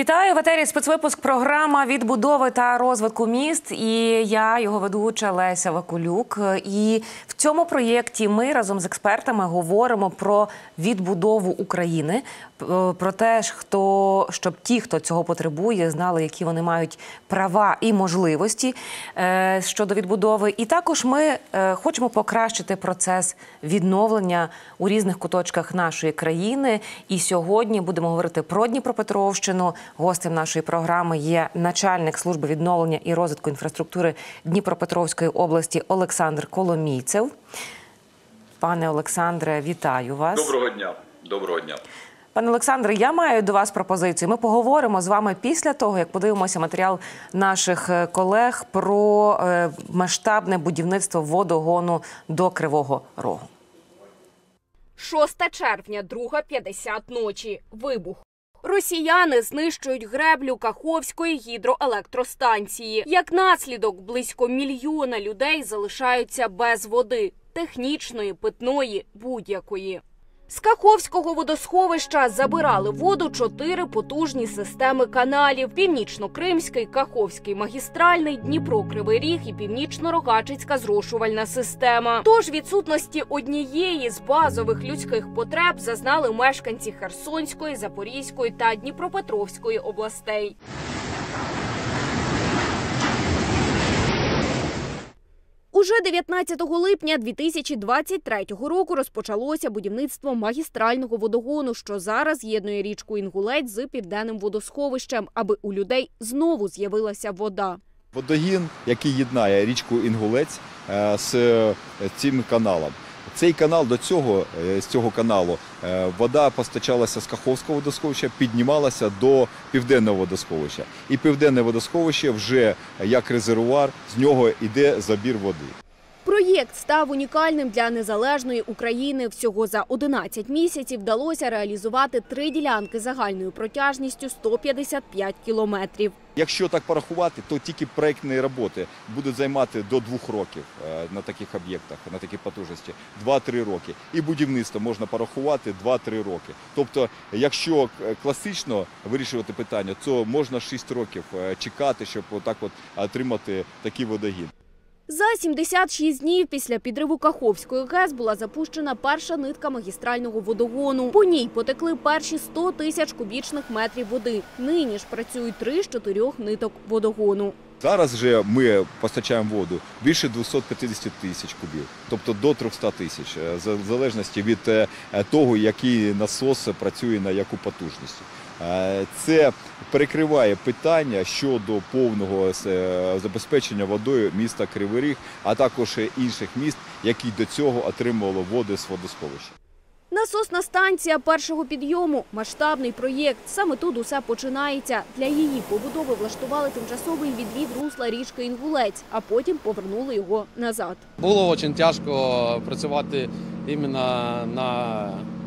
Вітаю! В етері спецвипуск програма «Відбудови та розвитку міст». І я, його ведуча Леся Вакулюк. І в цьому проєкті ми разом з експертами говоримо про відбудову України, про те, щоб ті, хто цього потребує, знали, які вони мають права і можливості щодо відбудови. І також ми хочемо покращити процес відновлення у різних куточках нашої країни. І сьогодні будемо говорити про Дніпропетровщину. Гостем нашої програми є начальник служби відновлення і розвитку інфраструктури Дніпропетровської області Олександр Коломійцев. Пане Олександре, вітаю вас. Доброго дня. Доброго дня. Пане Олександре, я маю до вас пропозицію. Ми поговоримо з вами після того, як подивимося матеріал наших колег про масштабне будівництво водогону до Кривого Рогу. 6 червня, 2:50 ночі. Вибух. Росіяни знищують греблю Каховської гідроелектростанції. Як наслідок, близько 1 мільйона людей залишаються без води – технічної, питної, будь-якої. З Каховського водосховища забирали воду 4 потужні системи каналів – Північно-Кримський, Каховський магістральний, Дніпро-Кривий Ріг і Північно-Рогачицька зрошувальна система. Тож відсутності однієї з базових людських потреб зазнали мешканці Херсонської, Запорізької та Дніпропетровської областей. Уже 19 липня 2023 року розпочалося будівництво магістрального водогону, що зараз з'єднує річку Інгулець з Південним водосховищем, аби у людей знову з'явилася вода. Водогін, який єднає річку Інгулець з цим каналом. Цей канал з цього каналу вода постачалася з Каховського водосховища, піднімалася до Південного водосховища. І Південне водосховище вже як резервуар, з нього йде забір води. Проєкт став унікальним для незалежної України. Всього за 11 місяців вдалося реалізувати 3 ділянки загальною протяжністю 155 кілометрів. Якщо так порахувати, то тільки проєктні роботи будуть займати до 2 років на таких об'єктах, на такій потужності, 2-3 роки. І будівництво можна порахувати 2-3 роки. Тобто, якщо класично вирішувати питання, то можна 6 років чекати, щоб отак отримати такий водогін. За 76 днів після підриву Каховської ГЕС була запущена перша нитка магістрального водогону. По ній потекли перші 100 тисяч кубічних метрів води. Нині ж працюють 3 з 4 ниток водогону. Зараз вже ми постачаємо воду більше 250 тисяч кубів, тобто до 300 тисяч, в залежності від того, який насос працює на яку потужність. Це перекриває питання щодо повного забезпечення водою міста Кривий Ріг, а також інших міст, які до цього отримували воду з водосховища. Насосна станція першого підйому – масштабний проєкт. Саме тут усе починається. Для її побудови влаштували тимчасовий відвід русла річки Інгулець, а потім повернули його назад. Було дуже тяжко працювати іменно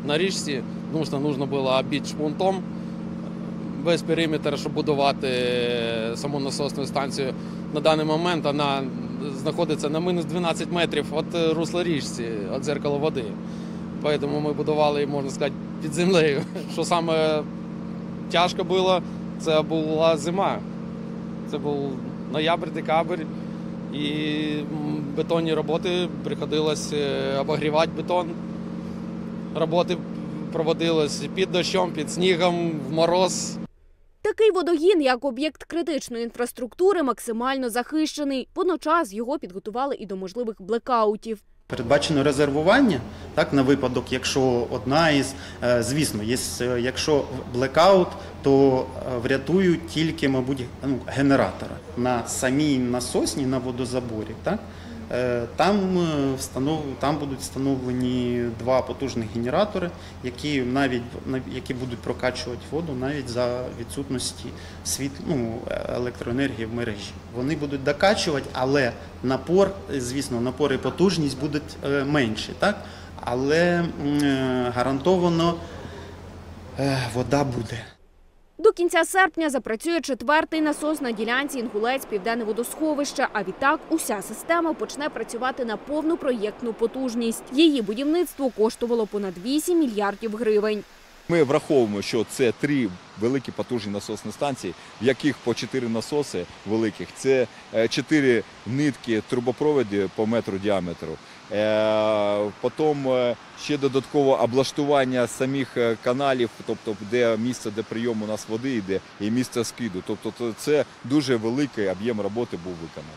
на річці, тому що потрібно було оббити шпунтом весь периметр, щоб будувати саму насосну станцію. На даний момент вона знаходиться на мінус 12 метрів від русла річці, від дзеркала води. Тому ми будували, можна сказати, під землею. Що саме тяжко було, це була зима. Це був ноябрь-декабрь. І бетонні роботи приходилось обігрівати бетон. Роботи проводились під дощом, під снігом, в мороз. Такий водогін, як об'єкт критичної інфраструктури, максимально захищений. Водночас його підготували і до можливих блекаутів. Передбачено резервування, так, на випадок, якщо звісно, якщо блекаут, то врятують тільки, мабуть, генератора на самій насосні, на водозаборі, так. Там будуть встановлені 2 потужних генератори, які будуть прокачувати воду навіть за відсутності електроенергії в мережі. Вони будуть докачувати, але напор і потужність будуть менші, так? Але гарантовано вода буде. До кінця серпня запрацює 4-й насос на ділянці Інгулець-Південне водосховище, а відтак уся система почне працювати на повну проєктну потужність. Її будівництво коштувало понад 8 мільярдів гривень. Ми враховуємо, що це 3 великі потужні насосні станції, в яких по 4 насоси великих. Це 4 нитки трубопроводу по метру діаметру. Потім ще додатково облаштування самих каналів, тобто де місце, де прийом у нас води йде, і місце скиду. Тобто це дуже великий об'єм роботи був виконаний.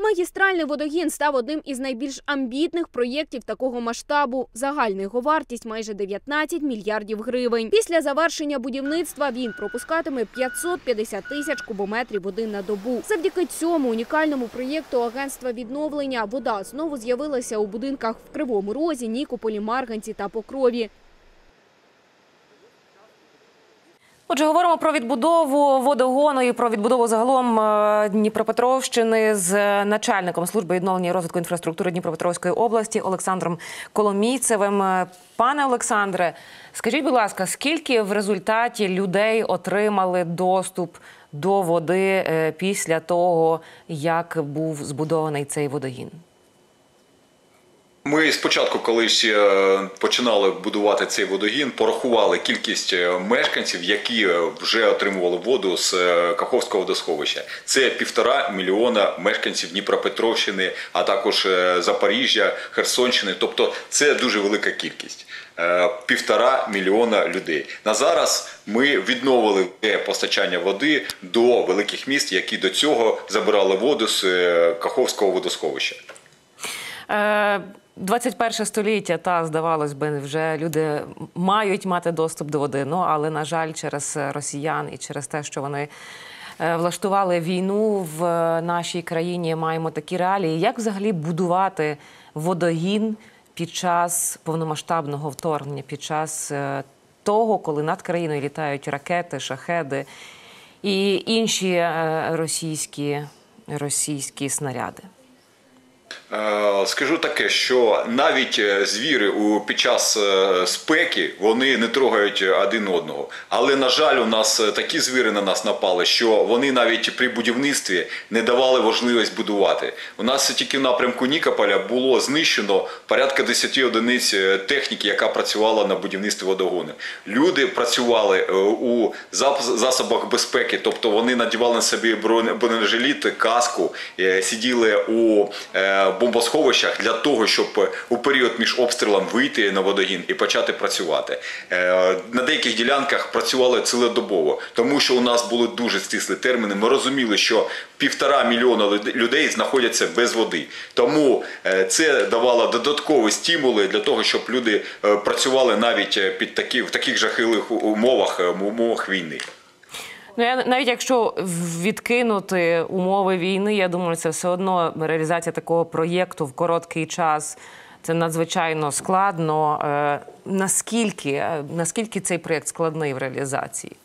Магістральний водогін став одним із найбільш амбітних проєктів такого масштабу. Загальна його вартість – майже 19 мільярдів гривень. Після завершення будівництва він пропускатиме 550 тисяч кубометрів води на добу. Завдяки цьому унікальному проєкту Агентства відновлення вода знову з'явилася у будинках в Кривому Розі, Нікополі, Марганці та Покрові. Отже, говоримо про відбудову водогону і про відбудову загалом Дніпропетровщини з начальником служби відновлення і розвитку інфраструктури Дніпропетровської області Олександром Коломійцевим. Пане Олександре, скажіть, будь ласка, скільки в результаті людей отримали доступ до води після того, як був збудований цей водогін? Ми спочатку, коли починали будувати цей водогін, порахували кількість мешканців, які вже отримували воду з Каховського водосховища. Це 1,5 мільйона мешканців Дніпропетровщини, а також Запоріжжя, Херсонщини. Тобто це дуже велика кількість. 1,5 мільйона людей. На зараз ми відновили постачання води до великих міст, які до цього забирали воду з Каховського водосховища. 21 століття, здавалось би, вже люди мають мати доступ до води, але, на жаль, через росіян і через те, що вони влаштували війну в нашій країні, маємо такі реалії. Як взагалі будувати водогін під час повномасштабного вторгнення, під час того, коли над країною літають ракети, шахеди і інші російські снаряди? Скажу таке, що навіть звіри під час спеки, вони не трогають один одного. Але, на жаль, у нас такі звіри на нас напали, що вони навіть при будівництві не давали можливість будувати. У нас тільки в напрямку Нікополя було знищено порядка 10 одиниць техніки, яка працювала на будівництві водогону. Люди працювали у засобах безпеки, тобто вони надівали на собі бронежилет, каску, сиділи у бомбосховищах для того, щоб у період між обстрілом вийти на водогін і почати працювати. На деяких ділянках працювали цілодобово, тому що у нас були дуже стислі терміни. Ми розуміли, що 1,5 мільйона людей знаходяться без води. Тому це давало додаткові стимули для того, щоб люди працювали навіть в таких жахливих умовах війни. Навіть якщо відкинути умови війни, я думаю, це все одно реалізація такого проєкту в короткий час. Це надзвичайно складно. Наскільки цей проєкт складний в реалізації?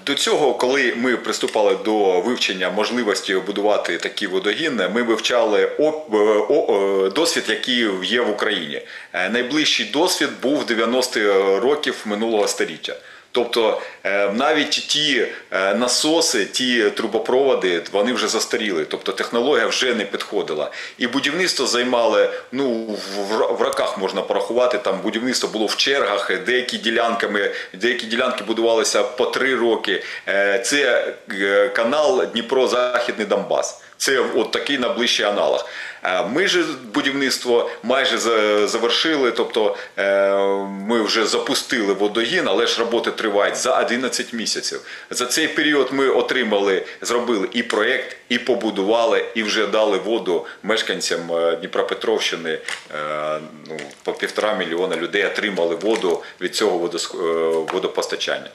До цього, коли ми приступали до вивчення можливості будувати такий водогін, ми вивчали досвід, який є в Україні. Найближчий досвід був 90-ті років минулого століття. Тобто навіть ті насоси, ті трубопроводи, вони вже застаріли. Тобто технологія вже не підходила. І будівництво займали, в роках можна порахувати, там будівництво було в чергах, деякі ділянки будувалися по 3 роки. Це канал Дніпро-Західний Донбас. Це от такий найближчий аналог. Ми ж будівництво майже завершили, тобто ми вже запустили водогін, але ж роботи тривають за 11 місяців. За цей період ми зробили і проєкт, і побудували, і вже дали воду мешканцям Дніпропетровщини. По 1,5 мільйона людей отримали воду від цього водопостачання.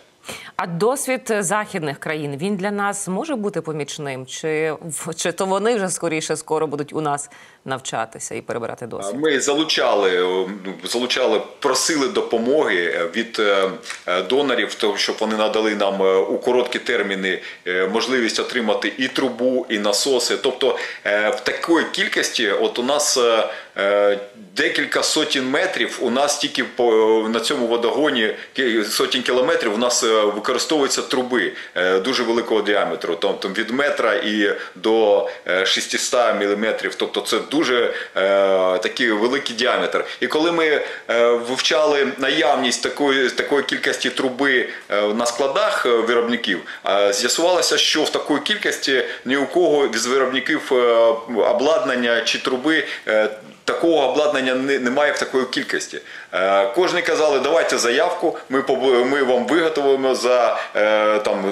А досвід західних країн, він для нас може бути помічним? Чи то вони вже скоро будуть у нас навчатися і перебирати досвід? Ми просили допомоги від донорів, щоб вони надали нам у короткі терміни можливість отримати і трубу, і насоси. Тобто в такій кількості, от у нас декілька сотень метрів, у нас тільки на цьому водогоні сотень кілометрів у нас використовуються труби дуже великого діаметру, тобто від метра і до 600 міліметрів. Тобто це дуже такий великий діаметр. І коли ми вивчали наявність такої кількості труби на складах виробників, з'ясувалося, що в такої кількості ні у кого з виробників обладнання чи труби такого обладнання немає в такої кількості. Кожні казали, давайте заявку, ми вам виготовимо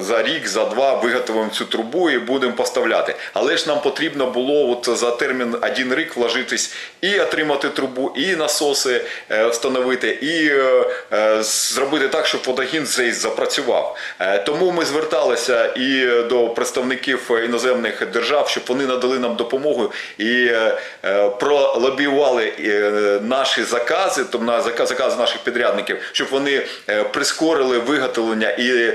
за рік, за два виготовимо цю трубу і будемо поставляти. Але ж нам потрібно було за термін 1 рік вложитись і отримати трубу, і насоси встановити, і зробити так, щоб водогін цей запрацював. Тому ми зверталися і до представників іноземних держав, щоб вони надали нам допомогу і пролобіювали наші закази, тобто закази наших підрядників, щоб вони прискорили виготовлення і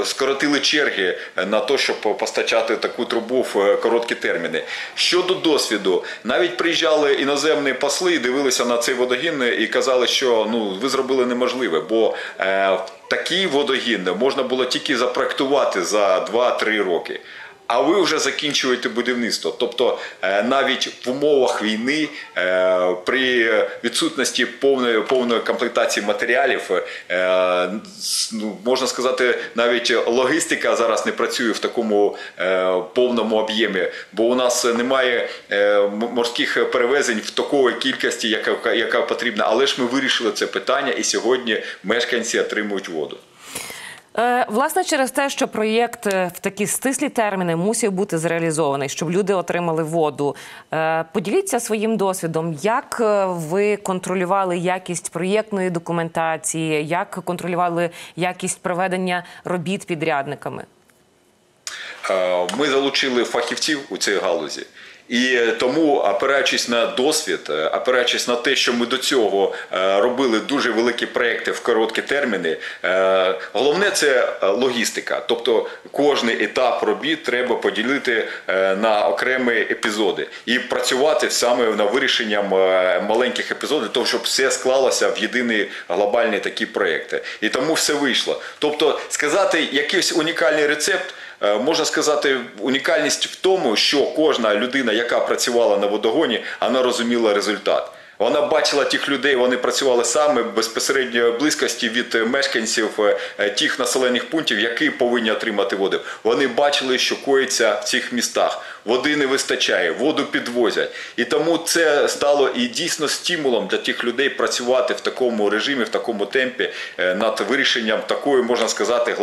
скоротили черги на те, щоб постачати таку трубу в короткі терміни. Щодо досвіду, навіть приїжджали іноземні посли і дивилися на цей водогін і казали, що ви зробили неможливе, бо такий водогін можна було тільки запроектувати за 2-3 роки. А ви вже закінчуєте будівництво. Тобто навіть в умовах війни, при відсутності повної комплектації матеріалів, можна сказати, навіть логістика зараз не працює в такому повному об'ємі, бо у нас немає морських перевезень в такої кількості, яка потрібна. Але ж ми вирішили це питання і сьогодні мешканці отримують воду. Власне, через те, що проєкт в такі стислі терміни мусив бути зреалізований, щоб люди отримали воду. Поділіться своїм досвідом, як ви контролювали якість проєктної документації, як контролювали якість проведення робіт підрядниками? Ми залучили фахівців у цій галузі. І тому, опираючись на досвід, опираючись на те, що ми до цього робили дуже великі проекти в короткі терміни, головне – це логістика. Тобто кожний етап робіт треба поділити на окремі епізоди і працювати саме над вирішенням маленьких епізодів, того, щоб все склалося в єдиний глобальний такі проекти. І тому все вийшло. Тобто сказати якийсь унікальний рецепт, можна сказати, унікальність в тому, що кожна людина, яка працювала на водогоні, вона розуміла результат. Вона бачила тих людей, вони працювали саме в безпосередньої близькості від мешканців тих населених пунктів, які повинні отримати воду. Вони бачили, що коїться в цих містах. Води не вистачає, воду підвозять. І тому це стало і дійсно стимулом для тих людей працювати в такому режимі, в такому темпі над вирішенням такої, можна сказати,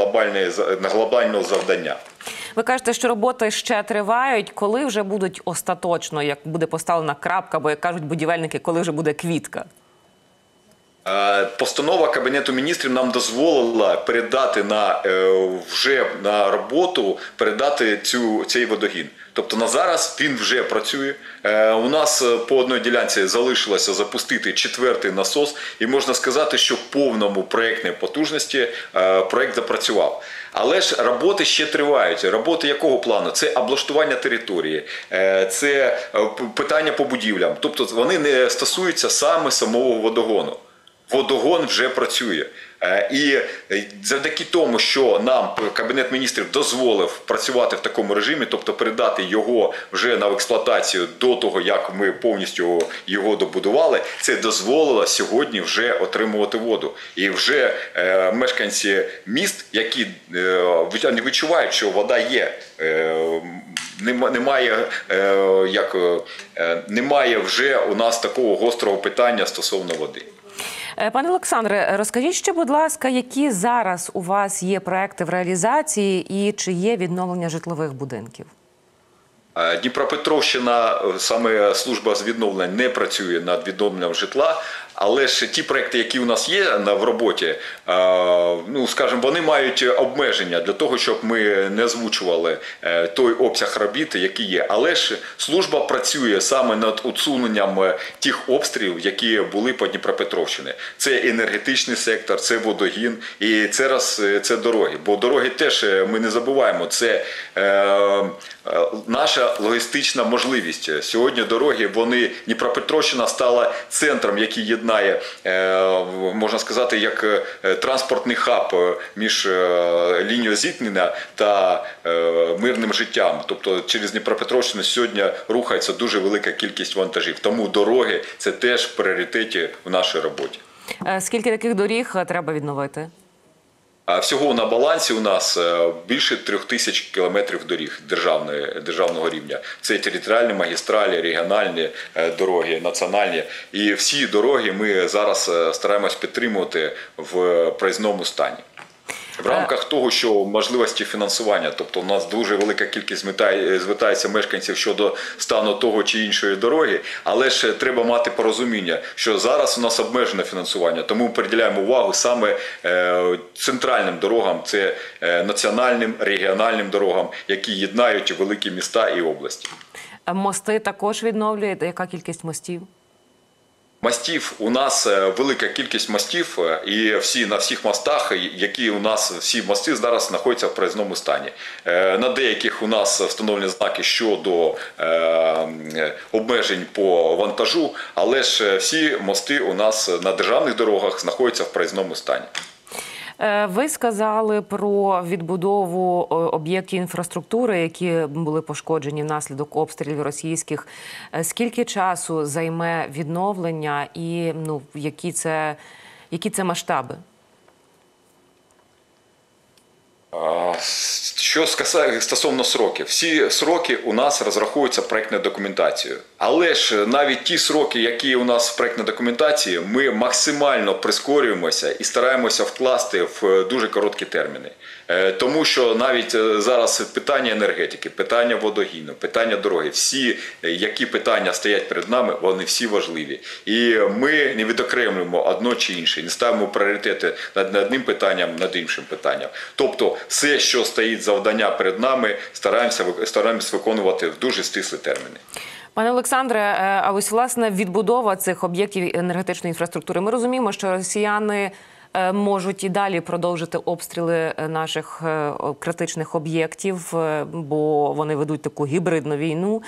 глобального завдання. Ви кажете, що роботи ще тривають. Коли вже будуть остаточно, як буде поставлена крапка, бо, як кажуть будівельники, коли вже буде квітка? Постанова Кабінету міністрів нам дозволила передати вже на роботу, передати цей водогін. Тобто на зараз він вже працює. У нас по одній ділянці залишилося запустити 4-й насос. І можна сказати, що в повному проєктній потужності проєкт запрацював. Але ж роботи ще тривають. Роботи якого плану? Це облаштування території, це питання по будівлям. Тобто вони не стосуються саме самого водогону. Водогон вже працює. І завдяки тому, що нам Кабінет міністрів дозволив працювати в такому режимі, тобто передати його вже на експлуатацію до того, як ми повністю його добудували, це дозволило сьогодні вже отримувати воду. І вже мешканці міст, які відчувають, що вода є, немає вже у нас такого гострого питання стосовно води. Пане Олександре, розкажіть ще, будь ласка, які зараз у вас є проекти в реалізації і чи є відновлення житлових будинків? Дніпропетровщина, саме служба з відновлення, не працює над відновленням житла, але ж ті проекти, які у нас є в роботі, скажімо, вони мають обмеження для того, щоб ми не озвучували той обсяг робіт, який є. Але ж служба працює саме над усуненням тих обстрілів, які були по Дніпропетровщині. Це енергетичний сектор, це водогін і це дороги. Бо дороги теж, ми не забуваємо, це наша логістична можливість. Сьогодні дороги, Дніпропетровщина стала центром, який єднає єднає, можна сказати, як транспортний хаб між лінією зіткнення та мирним життям. Тобто через Дніпропетровщину сьогодні рухається дуже велика кількість вантажів. Тому дороги – це теж в пріоритеті в нашій роботі. Скільки таких доріг треба відновити? Всього на балансі у нас більше 3000 кілометрів доріг державного рівня. Це територіальні магістралі, регіональні дороги, національні. І всі дороги ми зараз стараємось підтримувати в проїзному стані. В рамках того, що можливості фінансування, тобто у нас дуже велика кількість звертається мешканців щодо стану того чи іншої дороги, але ж треба мати порозуміння, що зараз у нас обмежене фінансування, тому ми приділяємо увагу саме центральним дорогам, це національним, регіональним дорогам, які єднають великі міста і області. Мости також відновлюєте? Яка кількість мостів? Мостів у нас велика кількість мостів, і на всіх мостах, які у нас всі мости зараз знаходяться в проїзному стані. На деяких у нас встановлені знаки щодо обмежень по вантажу, але ж всі мости у нас на державних дорогах знаходяться в проїзному стані. Ви сказали про відбудову об'єктів інфраструктури, які були пошкоджені внаслідок обстрілів російських. Скільки часу займе відновлення і які це масштаби? Що стосовно сроків, всі сроки у нас розраховуються проєктною документацією. Але ж навіть ті сроки, які у нас в проєктній документації, ми максимально прискорюємося і стараємося вкласти в дуже короткі терміни. Тому що навіть зараз питання енергетики, питання водогіну, питання дороги, всі, які питання стоять перед нами, вони всі важливі. І ми не відокремлюємо одно чи інше, не ставимо пріоритети над одним питанням, над іншим питанням. Тобто все, що стоїть завдання перед нами, стараємося виконувати в дуже стислі терміни. Пане Олександре, а ось, власне, відбудова цих об'єктів енергетичної інфраструктури. Ми розуміємо, що росіяни можуть і далі продовжити обстріли наших критичних об'єктів, бо вони ведуть таку гібридну війну.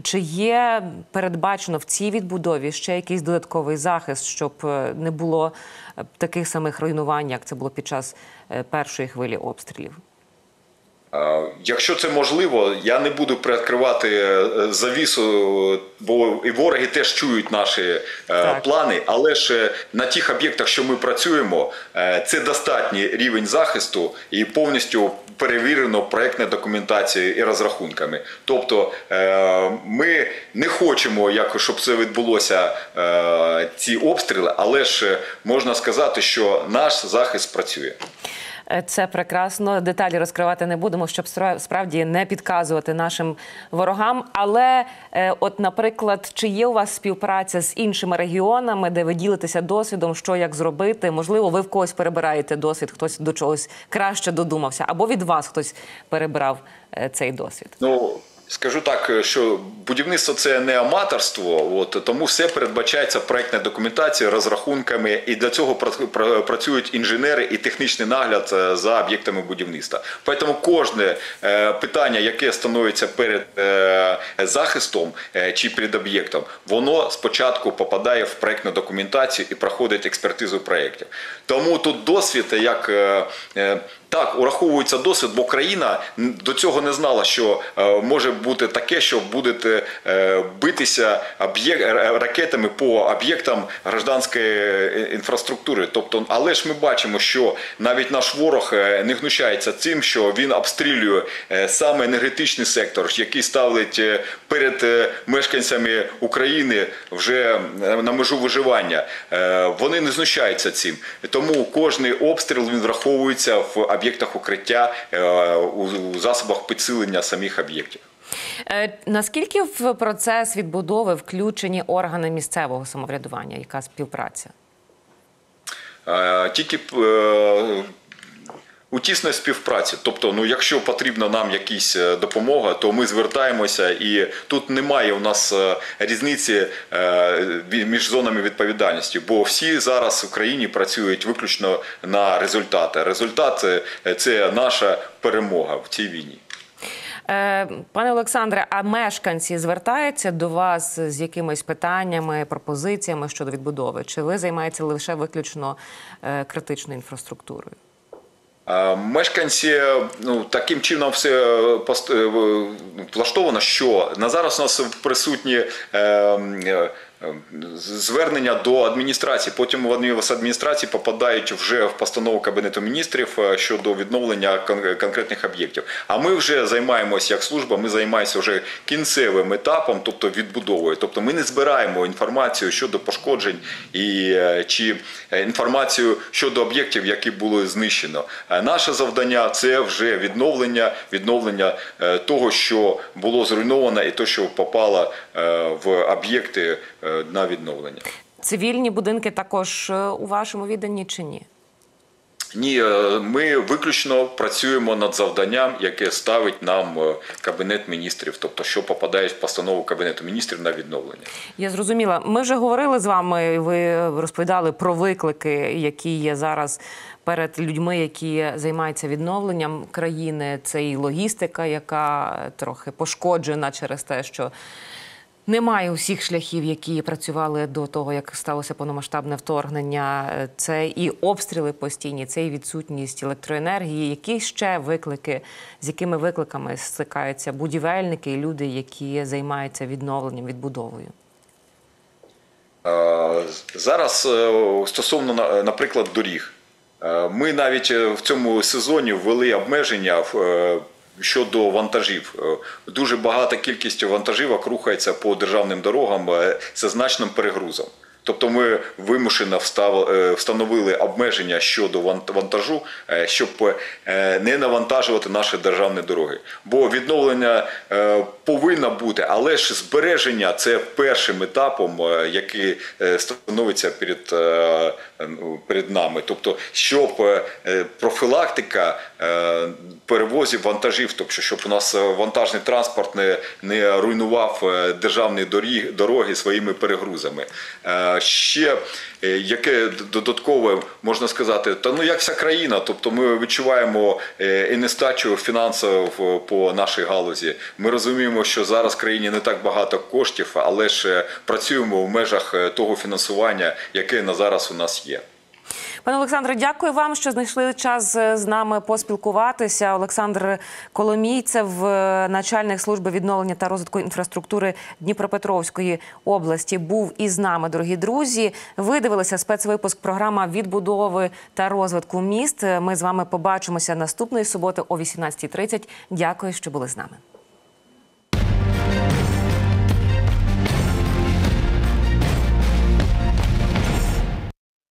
Чи є передбачено в цій відбудові ще якийсь додатковий захист, щоб не було таких самих руйнувань, як це було під час першої хвилі обстрілів? Якщо це можливо, я не буду приоткривати завісу, бо і вороги теж чують наші плани, але ж на тих об'єктах, що ми працюємо, це достатній рівень захисту і повністю перевірено проєктною документацією і розрахунками. Тобто ми не хочемо, щоб це відбулося, ці обстріли, але ж можна сказати, що наш захист працює. Це прекрасно. Деталі розкривати не будемо, щоб справді не підказувати нашим ворогам. Але, от, наприклад, чи є у вас співпраця з іншими регіонами, де ви ділитеся досвідом, що як зробити? Можливо, ви в когось перебираєте досвід, хтось до чогось краще додумався, або від вас хтось перебрав цей досвід? Скажу так, що будівництво – це не аматорство, тому все передбачається проєктною документацією, розрахунками, і для цього працюють інженери і технічний нагляд за об'єктами будівництва. Тому кожне питання, яке становиться перед захистом чи перед об'єктом, воно спочатку попадає в проєктну документацію і проходить експертизу проєктів. Тому тут досвід, як... Так, ураховується досвід, бо країна до цього не знала, що може бути таке, що будуть битися ракетами по об'єктам гражданської інфраструктури. Тобто, але ж ми бачимо, що навіть наш ворог не гнущається цим, що він обстрілює саме енергетичний сектор, який ставить перед мешканцями України вже на межу виживання. Вони не знущаються цим. Тому кожний обстріл він враховується в об'єктах укриття, у засобах підсилення самих об'єктів. Наскільки в процес відбудови включені органи місцевого самоврядування? Яка співпраця? Тільки у тісній співпраці. Тобто, якщо потрібна нам якась допомога, то ми звертаємося, і тут немає у нас різниці між зонами відповідальності, бо всі зараз в країні працюють виключно на результати. Результат – це наша перемога в цій війні. Пане Олександре, а мешканці звертаються до вас з якимись питаннями, пропозиціями щодо відбудови? Чи ви займаєтеся лише виключно критичною інфраструктурою? Мешканці, таким чином все влаштовано, що на зараз у нас присутні звернення до адміністрації, потім вони з адміністрації попадають вже в постанову Кабінету міністрів щодо відновлення конкретних об'єктів. А ми вже займаємося, як служба, ми займаємося вже кінцевим етапом, тобто відбудовою. Тобто ми не збираємо інформацію щодо пошкоджень чи інформацію щодо об'єктів, які були знищено. Наше завдання – це вже відновлення того, що було зруйновано і того, що попало в об'єкти на відновлення. Цивільні будинки також у вашому відданні чи ні? Ні, ми виключно працюємо над завданням, яке ставить нам Кабінет міністрів, тобто що попадає в постанову Кабінету міністрів на відновлення. Я зрозуміла. Ми вже говорили з вами, ви розповідали про виклики, які є зараз перед людьми, які займаються відновленням країни. Це і логістика, яка трохи пошкоджена через те, що немає усіх шляхів, які працювали до того, як сталося повномасштабне вторгнення. Це і обстріли постійні, це і відсутність електроенергії. Які ще виклики, з якими викликами стикаються будівельники і люди, які займаються відновленням, відбудовою? Зараз стосовно, наприклад, доріг. Ми навіть в цьому сезоні ввели обмеження щодо вантажів. Дуже багата кількість вантажівок рухається по державним дорогам зі значним перегрузом. Тобто ми вимушено встановили обмеження щодо вантажу, щоб не навантажувати наші державні дороги. Бо відновлення повинно бути, але ж збереження – це першим етапом, який становиться перед нами. Тобто, щоб профілактика перевозів вантажів, тобто, щоб у нас вантажний транспорт не руйнував державні дороги своїми перегрузами. Ще яке додаткове можна сказати, як вся країна, тобто ми відчуваємо і нестачу фінансів по нашій галузі. Ми розуміємо, що зараз в країні не так багато коштів, але ж працюємо в межах того фінансування, яке на зараз у нас є. Пане Олександре, дякую вам, що знайшли час з нами поспілкуватися. Олександр Коломійцев, начальник служби відновлення та розвитку інфраструктури Дніпропетровської області, був із нами, дорогі друзі. Ви дивилися спецвипуск програми відбудови та розвитку міст. Ми з вами побачимося наступної суботи о 18:30. Дякую, що були з нами.